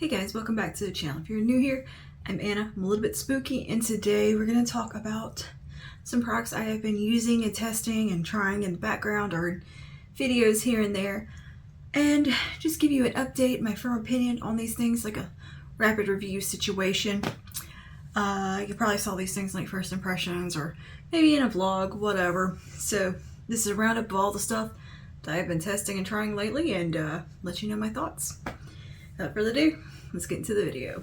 Hey guys, welcome back to the channel. If you're new here, I'm Anna. I'm a little bit spooky, and today we're going to talk about some products I have been using and testing and trying in the background or in videos here and there, and just give you an update, my firm opinion on these things, like a rapid review situation. You probably saw these things like first impressions or maybe in a vlog, whatever. So this is a roundup of all the stuff that I've been testing and trying lately, and let you know my thoughts. Without further ado, let's get into the video.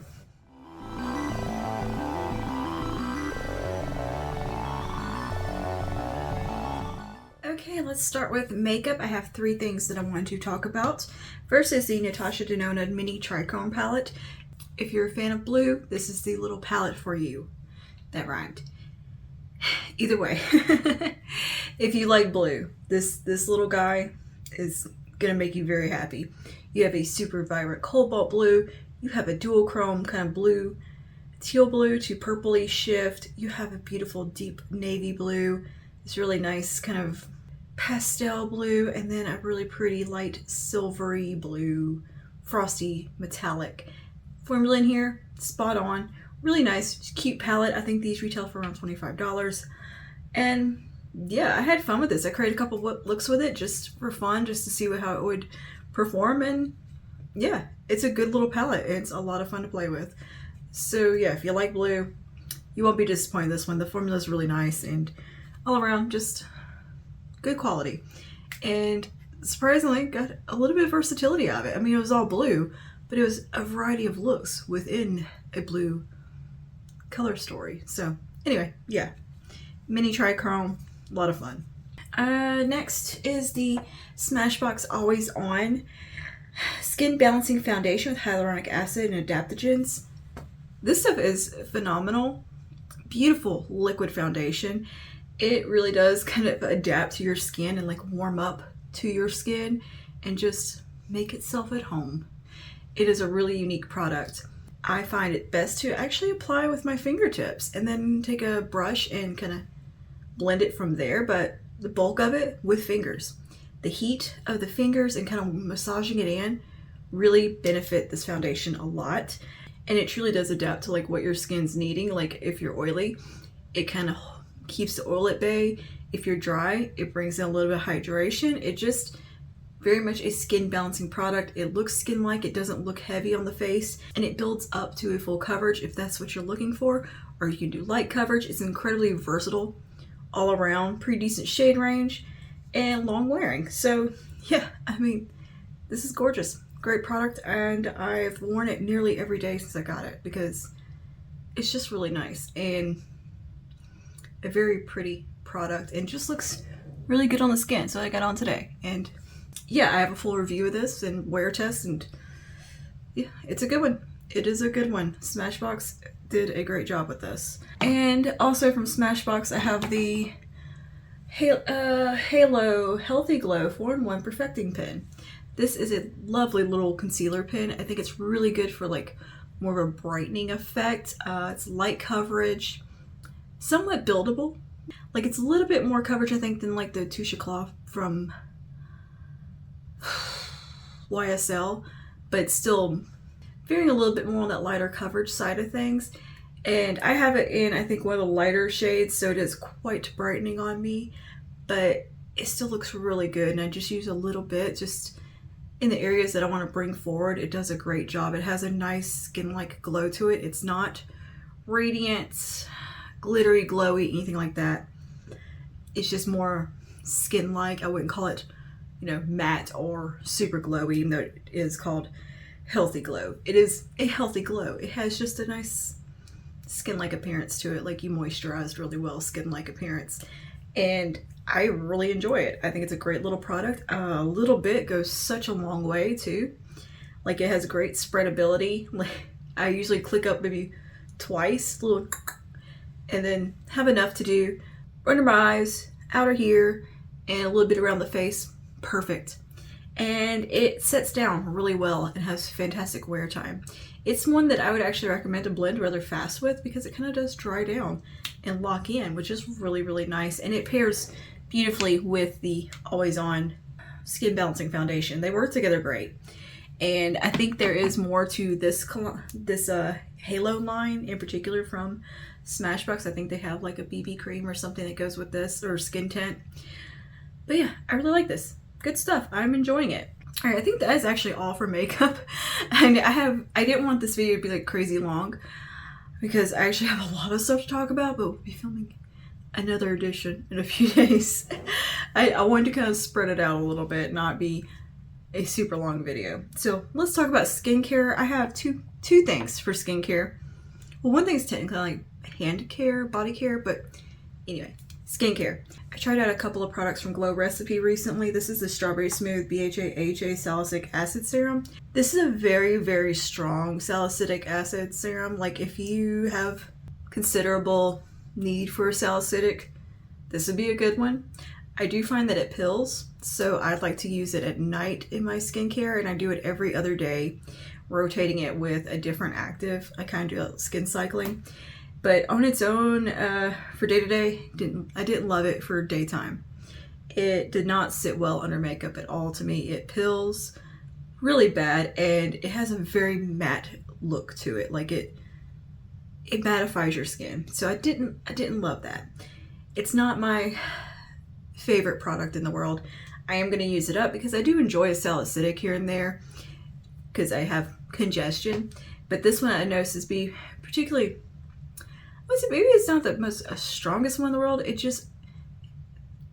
Okay, let's start with makeup. I have three things that I want to talk about. First is the Natasha Denona Mini Trichrome palette. If you're a fan of blue, this is the little palette for you. That rhymed. Either way, if you like blue, this little guy is gonna make you very happy. You have a super vibrant cobalt blue, you have a dual chrome kind of blue, teal blue to purpley shift, you have a beautiful deep navy blue, this really nice kind of pastel blue, and then a really pretty light silvery blue, frosty metallic. Formula in here, spot on, really nice, cute palette. I think these retail for around $25. And yeah, I had fun with this. I created a couple looks with it just for fun, just to see how it would perform, and yeah, it's a good little palette. It's a lot of fun to play with. So yeah, if you like blue, you won't be disappointed in this one. The formula is really nice and all around just good quality, and surprisingly got a little bit of versatility out of it. I mean, it was all blue, but it was a variety of looks within a blue color story. So anyway, yeah, mini trichrome, a lot of fun. Next is the Smashbox Always On Skin Balancing Foundation with hyaluronic acid and adaptogens. This stuff is phenomenal. Beautiful liquid foundation. It really does kind of adapt to your skin and like warm up to your skin and just make itself at home. It is a really unique product. I find it best to actually apply with my fingertips and then take a brush and kind of blend it from there, but the bulk of it with fingers. The heat of the fingers and kind of massaging it in really benefit this foundation a lot, and it truly does adapt to like what your skin's needing. Like if you're oily, it kind of keeps the oil at bay. If you're dry, it brings in a little bit of hydration. It just very much a skin balancing product. It looks skin-like, it doesn't look heavy on the face, and it builds up to a full coverage if that's what you're looking for, or you can do light coverage. It's incredibly versatile all around, pretty decent shade range, and long wearing. So yeah, I mean, this is gorgeous. Great product, and I've worn it nearly every day since I got it because it's just really nice and a very pretty product and just looks really good on the skin. So I got on today, and yeah, I have a full review of this and wear test, and yeah, it's a good one. It is a good one. Smashbox did a great job with this. And also from Smashbox, I have the Halo Healthy Glow 4-in-1 Perfecting Pen. This is a lovely little concealer pen. I think it's really good for like more of a brightening effect. It's light coverage, somewhat buildable. Like it's a little bit more coverage, I think, than like the Touche Éclat from YSL, but it's still veering a little bit more on that lighter coverage side of things. And I have it in, I think, one of the lighter shades, so it is quite brightening on me, but it still looks really good. And I just use a little bit just in the areas that I want to bring forward. It does a great job. It has a nice skin-like glow to it. It's not radiant, glittery, glowy, anything like that. It's just more skin-like. I wouldn't call it, you know, matte or super glowy, even though it is called Healthy Glow. It is a healthy glow. It has just a nice skin-like appearance to it, like you moisturized really well, skin-like appearance. And I really enjoy it. I think it's a great little product. A little bit goes such a long way too. Like it has great spreadability. Like I usually click up maybe twice, little, and then have enough to do under my eyes, outer here, and a little bit around the face. Perfect. And it sets down really well and has fantastic wear time. It's one that I would actually recommend to blend rather fast with because it kind of does dry down and lock in, which is really, really nice. And it pairs beautifully with the Always On Skin Balancing Foundation. They work together great. And I think there is more to this Halo line in particular from Smashbox. I think they have like a BB cream or something that goes with this, or skin tint. But yeah, I really like this. Good stuff. I'm enjoying it. All right, I think that is actually all for makeup. And I didn't want this video to be like crazy long because I actually have a lot of stuff to talk about, but we'll be filming another edition in a few days. I wanted to kind of spread it out a little bit, not be a super long video. So let's talk about skincare. I have two things for skincare. Well, one thing is technically like hand care, body care, but anyway, skincare. I tried out a couple of products from Glow Recipe recently. This is the Strawberry Smooth BHA Salicylic Acid Serum. This is a very, very strong salicylic acid serum. Like if you have considerable need for a salicylic, this would be a good one. I do find that it pills, so I'd like to use it at night in my skincare, and I do it every other day, rotating it with a different active. I kind of do skin cycling. But on its own, for day-to-day, I didn't love it for daytime. It did not sit well under makeup at all to me. It pills really bad, and it has a very matte look to it. Like it mattifies your skin. So I didn't love that. It's not my favorite product in the world. I am going to use it up because I do enjoy a salicylic here and there because I have congestion. But this one I noticed is be particularly, maybe it's not the most strongest one in the world. It just,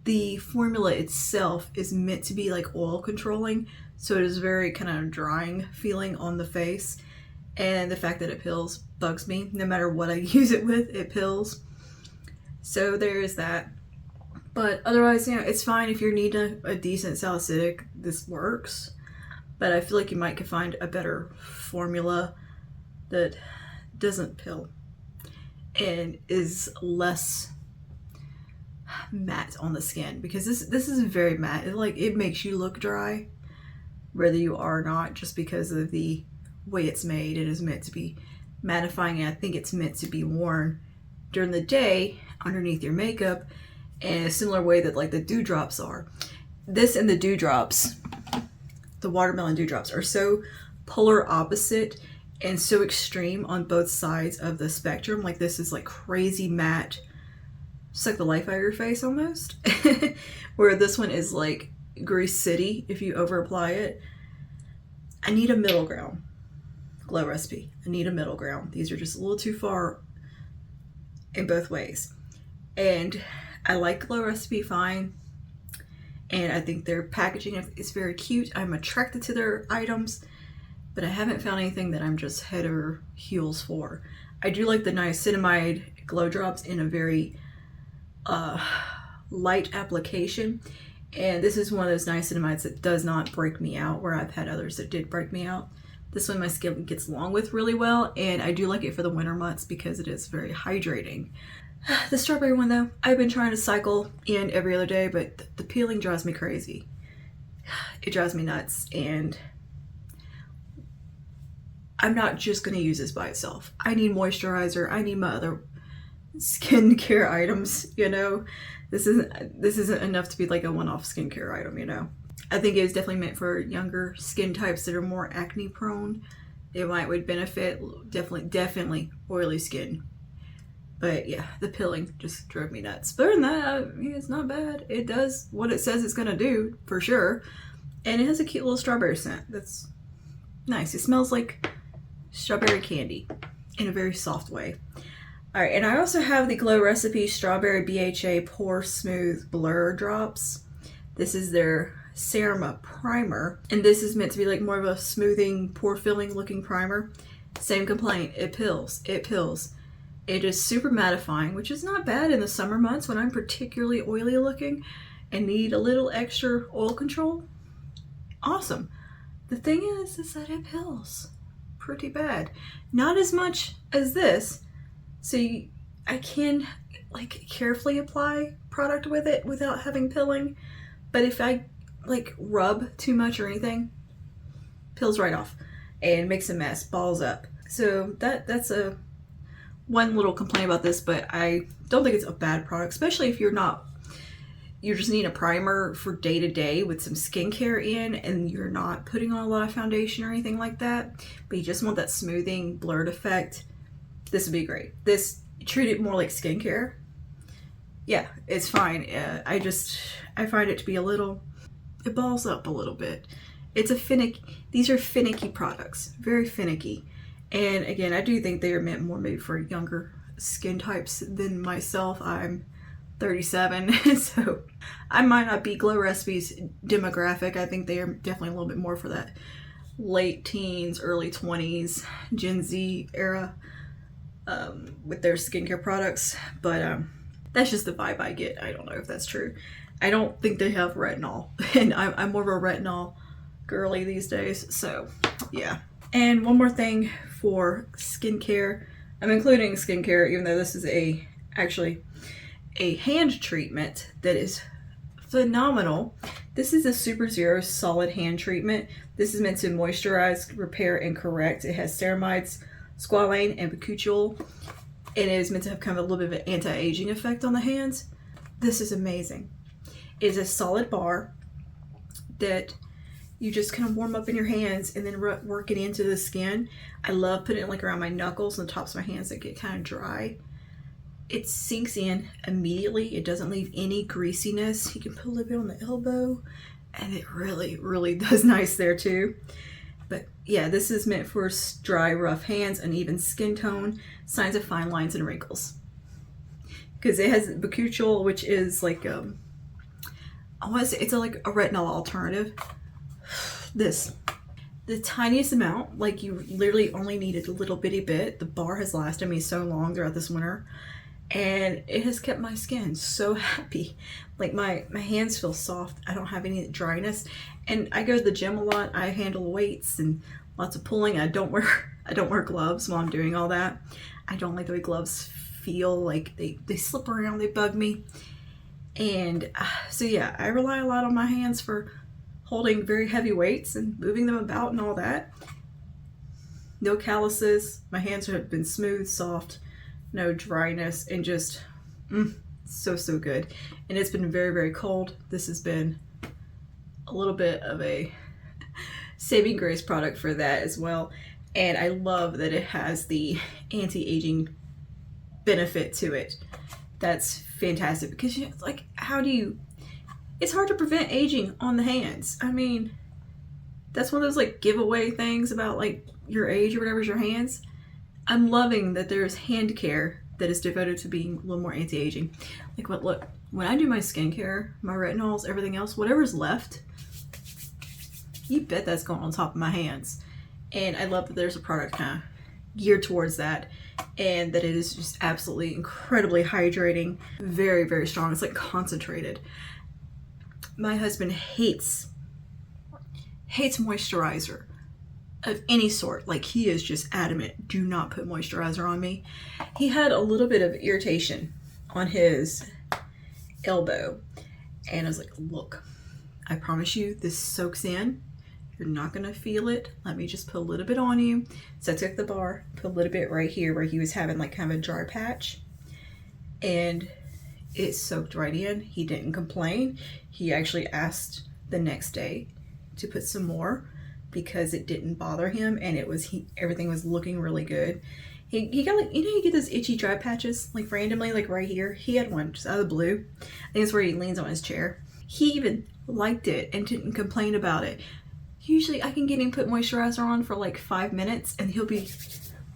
the formula itself is meant to be like oil controlling. So it is very kind of drying feeling on the face. And the fact that it pills bugs me. No matter what I use it with, it pills. So there is that. But otherwise, it's fine if you need a decent salicylic. This works. But I feel like you might could find a better formula that doesn't pill and is less matte on the skin, because this is very matte. It makes you look dry whether you are or not, just because of the way it's made. It is meant to be mattifying, and I think it's meant to be worn during the day underneath your makeup in a similar way that like the dewdrops are. This and the dewdrops, the watermelon dewdrops, are so polar opposite and so extreme on both sides of the spectrum. Like this is like crazy matte, just like the life out of your face almost. Where this one is like Grease City if you over apply it. I need a middle ground. Glow Recipe, I need a middle ground. These are just a little too far in both ways. And I like Glow Recipe fine, and I think their packaging is very cute. I'm attracted to their items, but I haven't found anything that I'm just head over heels for. I do like the niacinamide glow drops in a very light application, and this is one of those niacinamides that does not break me out, where I've had others that did break me out. This one my skin gets along with really well, and I do like it for the winter months because it is very hydrating. The strawberry one though, I've been trying to cycle in every other day, but the peeling drives me crazy. It drives me nuts, and I'm not just going to use this by itself. I need moisturizer. I need my other skincare items, This isn't enough to be like a one-off skincare item, I think it is definitely meant for younger skin types that are more acne prone. It would benefit, definitely oily skin. But yeah, the pilling just drove me nuts. But other than that, it's not bad. It does what it says it's gonna do, for sure. And it has a cute little strawberry scent. That's nice. It smells like strawberry candy in a very soft way. All right, and I also have the Glow Recipe Strawberry BHA Pore Smooth Blur Drops. This is their serum primer, and this is meant to be like more of a smoothing, pore filling looking primer. Same complaint, it pills. It is super mattifying, which is not bad in the summer months when I'm particularly oily looking and need a little extra oil control. Awesome. The thing is that it pills pretty bad. Not as much as this, so I can carefully apply product with it without having pilling. But if I rub too much or anything, pills right off and makes a mess, balls up. So that's a one little complaint about this, but I don't think it's a bad product, especially if you're not you just need a primer for day to day with some skincare in, and you're not putting on a lot of foundation or anything like that, but you just want that smoothing blurred effect, this would be great. This, treat it more like skincare. Yeah, it's fine. I find it to be it balls up a little bit. These are finicky products, very finicky. And again, I do think they are meant more maybe for younger skin types than myself. I'm 37, so I might not be Glow Recipes demographic. I think they are definitely a little bit more for that late teens, early 20s, Gen Z era with their skincare products. But that's just the vibe I get. I don't know if that's true. I don't think they have retinol, and I'm more of a retinol girly these days, so yeah. And one more thing for skincare. I'm including skincare, even though this is actually a hand treatment that is phenomenal. This is a Super Zero solid hand treatment. This is meant to moisturize, repair, and correct. It has ceramides, squalane, and bakuchiol. It is meant to have kind of a little bit of an anti-aging effect on the hands. This is amazing. It is a solid bar that you just kind of warm up in your hands and then work it into the skin. I love putting it like around my knuckles and the tops of my hands that get kind of dry. It sinks in immediately. It doesn't leave any greasiness. You can put a little bit on the elbow, and it really, really does nice there too. But yeah, this is meant for dry, rough hands, uneven skin tone, signs of fine lines and wrinkles. Because it has bakuchiol, which is like I want to say it's like a retinol alternative. The tiniest amount, like you literally only needed a little bitty bit. The bar has lasted me so long throughout this winter, and it has kept my skin so happy. Like my hands feel soft. I don't have any dryness, and I go to the gym a lot. I handle weights and lots of pulling. I don't wear gloves while I'm doing all that. I don't like the way gloves feel. Like they slip around, they bug me. And so yeah, I rely a lot on my hands for holding very heavy weights and moving them about and all that. No calluses. My hands have been smooth, soft, no dryness, and just so good. And it's been very, very cold. This has been a little bit of a saving grace product for that as well. And I love that it has the anti-aging benefit to it. That's fantastic, because like, it's hard to prevent aging on the hands. I mean, that's one of those like giveaway things about like your age or whatever is your hands. I'm loving that there's hand care that is devoted to being a little more anti-aging. Like look, when I do my skincare, my retinols, everything else, whatever's left, you bet that's going on top of my hands. And I love that there's a product kind of geared towards that, and that it is just absolutely incredibly hydrating, very, very strong. It's like concentrated. My husband hates moisturizer of any sort. Like, he is just adamant, do not put moisturizer on me. He had a little bit of irritation on his elbow, and I was like, look, I promise you this soaks in. You're not gonna feel it. Let me just put a little bit on you. So I took the bar, put a little bit right here where he was having like kind of a dry patch, and it soaked right in. He didn't complain. He actually asked the next day to put some more because it didn't bother him, and everything was looking really good. He got like, you get those itchy dry patches like randomly, like right here. He had one just out of the blue. I think it's where he leans on his chair. He even liked it and didn't complain about it. Usually I can get him put moisturizer on for like 5 minutes and he'll be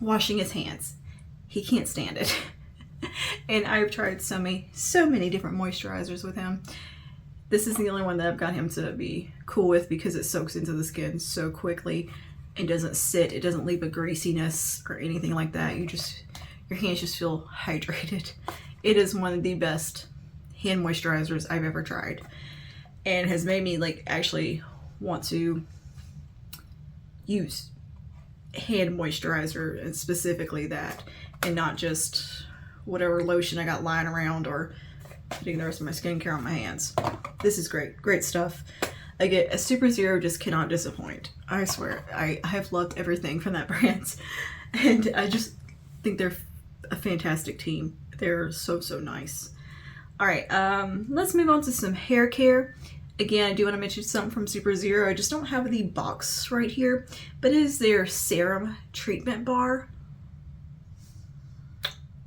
washing his hands. He can't stand it. And I've tried so many different moisturizers with him. This is the only one that I've got him to be cool with because it soaks into the skin so quickly and doesn't sit. It doesn't leave a greasiness or anything like that. Your hands just feel hydrated. It is one of the best hand moisturizers I've ever tried, and has made me like actually want to use hand moisturizer, and specifically that, and not just whatever lotion I got lying around or putting the rest of my skincare on my hands. This is great stuff. A Super Zero just cannot disappoint. I swear, I have loved everything from that brand, and I just think they're a fantastic team. They're so nice. All right, let's move on to some hair care. Again, I do want to mention something from Super Zero. I just don't have the box right here, but it is their serum treatment bar.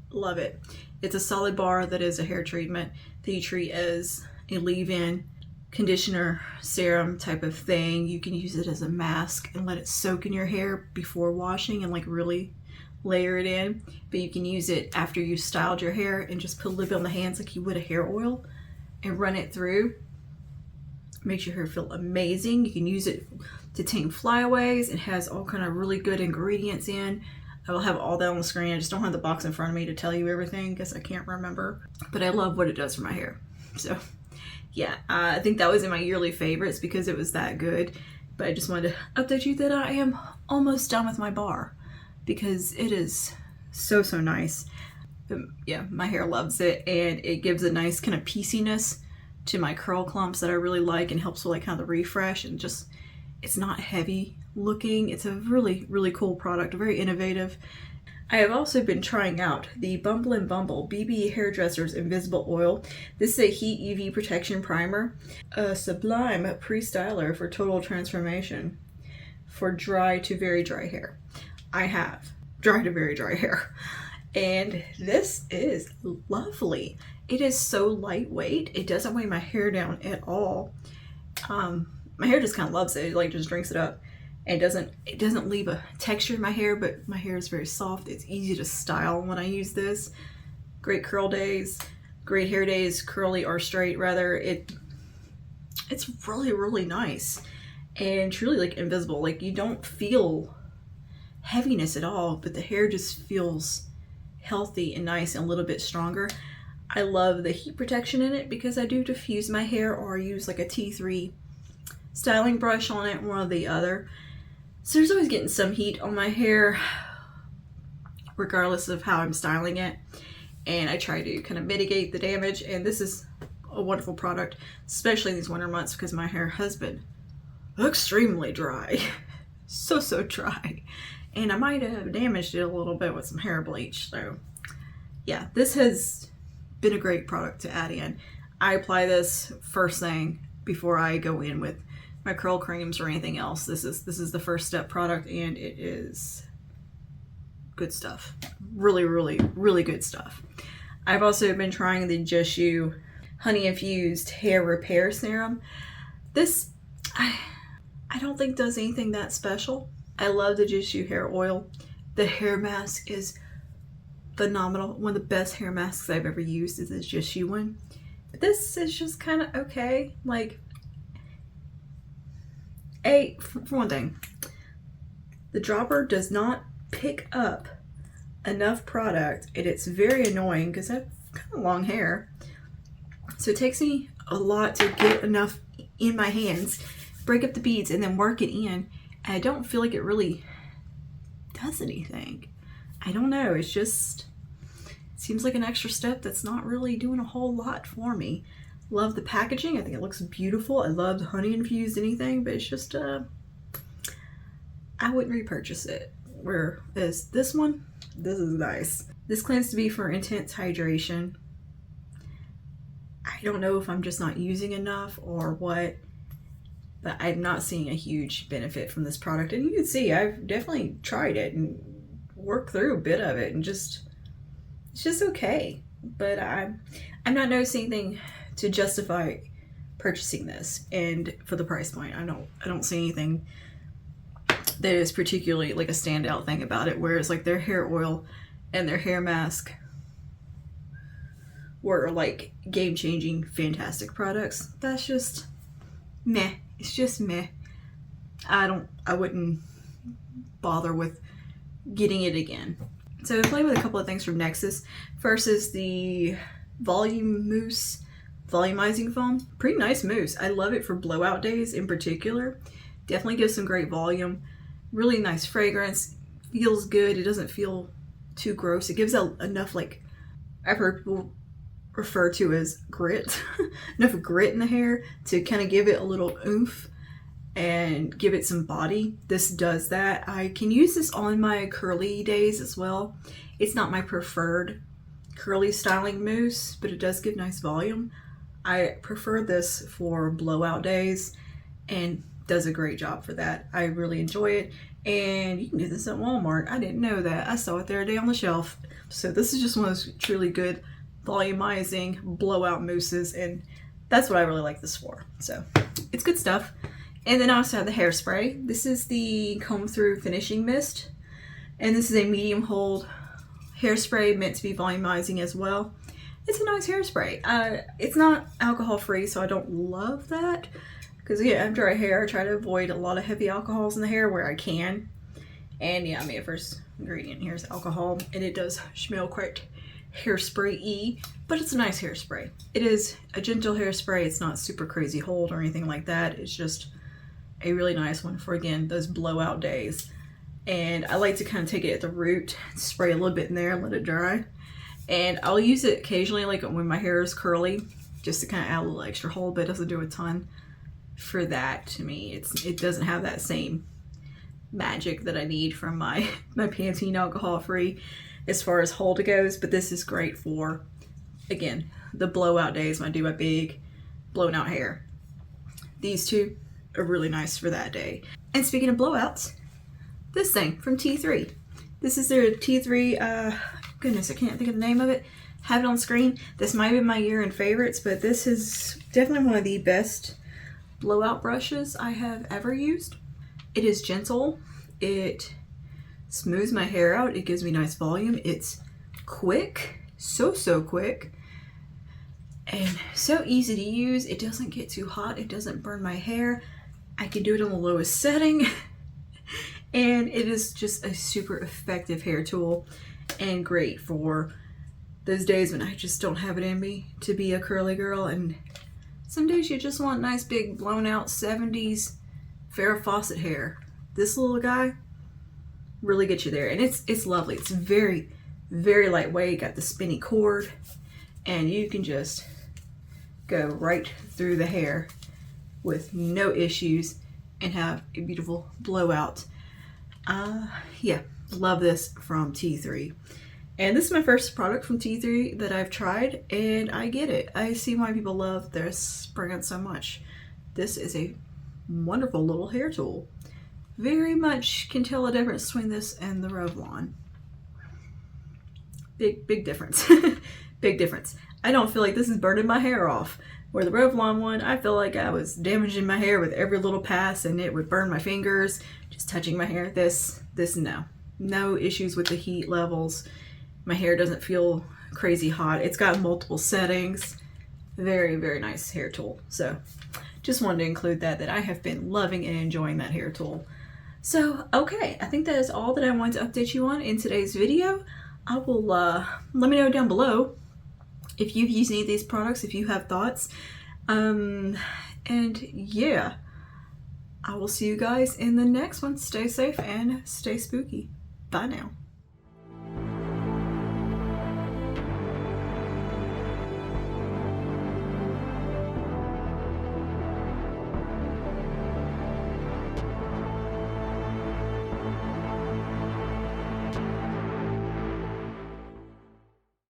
Love it. It's a solid bar that is a hair treatment that you treat as a leave-in conditioner serum type of thing. You can use it as a mask and let it soak in your hair before washing and like really layer it in. But you can use it after you styled your hair and just put a little bit on the hands like you would a hair oil and run it through. Makes your hair feel amazing. You can use it to tame flyaways. It has all kind of really good ingredients in. I will have all that on the screen. I just don't have the box in front of me to tell you everything because I can't remember. But I love what it does for my hair. So yeah, I think that was in my yearly favorites because it was that good. But I just wanted to update you that I am almost done with my bar because it is so nice. But yeah, my hair loves it, and it gives a nice kind of pieciness to my curl clumps that I really like, and helps with like kind of the refresh, and just it's not heavy looking. It's a really cool product, very innovative. I have also been trying out the Bumble and Bumble BB Hairdresser's Invisible Oil. This is a heat UV protection primer, a sublime pre-styler for total transformation for dry to very dry hair. I have dry to very dry hair, and this is lovely. It is so lightweight. It doesn't weigh my hair down at all. My hair just kind of loves it. It like just drinks it up. And it doesn't leave a texture in my hair, but my hair is very soft. It's easy to style when I use this. Great curl days, great hair days, curly or straight rather. It's really nice and truly like invisible. Like you don't feel heaviness at all, but the hair just feels healthy and nice and a little bit stronger. I love the heat protection in it because I do diffuse my hair or use like a T3 styling brush on it, one or the other. So there's always getting some heat on my hair regardless of how I'm styling it, and I try to kind of mitigate the damage. And this is a wonderful product, especially in these winter months because my hair has been extremely dry. so dry, and I might have damaged it a little bit with some hair bleach. So yeah, this has been a great product to add in. I apply this first thing before I go in with my curl creams or anything else. This is the first step product, and it is good stuff. Really good stuff. I've also been trying the Just You honey infused hair repair serum. This I don't think does anything that special. I love the Just You hair oil. The hair mask is phenomenal. One of the best hair masks I've ever used is this Just You one. But this is just kind of okay. Like, for one thing, the dropper does not pick up enough product, and it's very annoying because I have kind of long hair. So it takes me a lot to get enough in my hands, break up the beads, and then work it in. And I don't feel like it really does anything. I don't know. It's just, it seems like an extra step that's not really doing a whole lot for me. Love the packaging. I think it looks beautiful. I love the honey infused anything, but it's just, I wouldn't repurchase it. Whereas this one, this is nice. This claims to be for intense hydration. I don't know if I'm just not using enough or what, but I'm not seeing a huge benefit from this product. And you can see I've definitely tried it and worked through a bit of it, and it's just okay. But I'm not noticing anything to justify purchasing this, and for the price point, I don't see anything that is particularly like a standout thing about it. Whereas like their hair oil and their hair mask were like game-changing, fantastic products. That's just meh. It's just meh. I wouldn't bother with getting it again. So I played with a couple of things from Nexus. First is the Volume Mousse volumizing foam. Pretty nice mousse. I love it for blowout days in particular. Definitely gives some great volume. Really nice fragrance. Feels good. It doesn't feel too gross. It gives out enough, like I've heard people refer to as grit. Enough grit in the hair to kind of give it a little oomph and give it some body. This does that. I can use this on my curly days as well. It's not my preferred curly styling mousse, but it does give nice volume. I prefer this for blowout days and does a great job for that. I really enjoy it. And you can get this at Walmart. I didn't know that. I saw it the other day on the shelf. So this is just one of those truly good volumizing blowout mousses, and that's what I really like this for. So it's good stuff. And then I also have the hairspray. This is the Comb Through Finishing Mist. And this is a medium hold hairspray meant to be volumizing as well. It's a nice hairspray. It's not alcohol free, so I don't love that. Because again, I have dry hair, I try to avoid a lot of heavy alcohols in the hair where I can. And yeah, I mean, first ingredient here is alcohol, and it does smell quite hairspray-y, but it's a nice hairspray. It is a gentle hairspray. It's not super crazy hold or anything like that. It's just a really nice one for, again, those blowout days. And I like to kind of take it at the root, spray a little bit in there and let it dry. And I'll use it occasionally, like when my hair is curly, just to kind of add a little extra hold, but it doesn't do a ton for that to me. It doesn't have that same magic that I need from my Pantene alcohol free as far as hold goes, but this is great for, again, the blowout days when I do my big blown out hair. These two are really nice for that day. And speaking of blowouts, this thing from T3. This is their T3, goodness, I can't think of the name of it. Have it on screen. This might be my year-end favorites, but this is definitely one of the best blowout brushes I have ever used. It is gentle. It smooths my hair out. It gives me nice volume. It's quick, so quick, and so easy to use. It doesn't get too hot. It doesn't burn my hair. I can do it on the lowest setting. And it is just a super effective hair tool and great for those days when I just don't have it in me to be a curly girl. And some days you just want nice big blown out 70s Farrah Fawcett hair. This little guy really gets you there, and it's lovely. It's very lightweight. Got the spinny cord, and you can just go right through the hair with no issues and have a beautiful blowout. Yeah, love this from T3. And this is my first product from T3 that I've tried, and I get it. I see why people love this brand so much. This is a wonderful little hair tool. Very much can tell the difference between this and the Revlon. Big difference. Big difference. I don't feel like this is burning my hair off. Where the Revlon one, I feel like I was damaging my hair with every little pass and it would burn my fingers just touching my hair. This no. No issues with the heat levels. My hair doesn't feel crazy hot. It's got multiple settings. Very nice hair tool. So just wanted to include that I have been loving and enjoying that hair tool. So, okay, I think that is all that I wanted to update you on in today's video. I will, let me know down below if you've used any of these products, if you have thoughts. And yeah, I will see you guys in the next one. Stay safe and stay spooky. Bye now.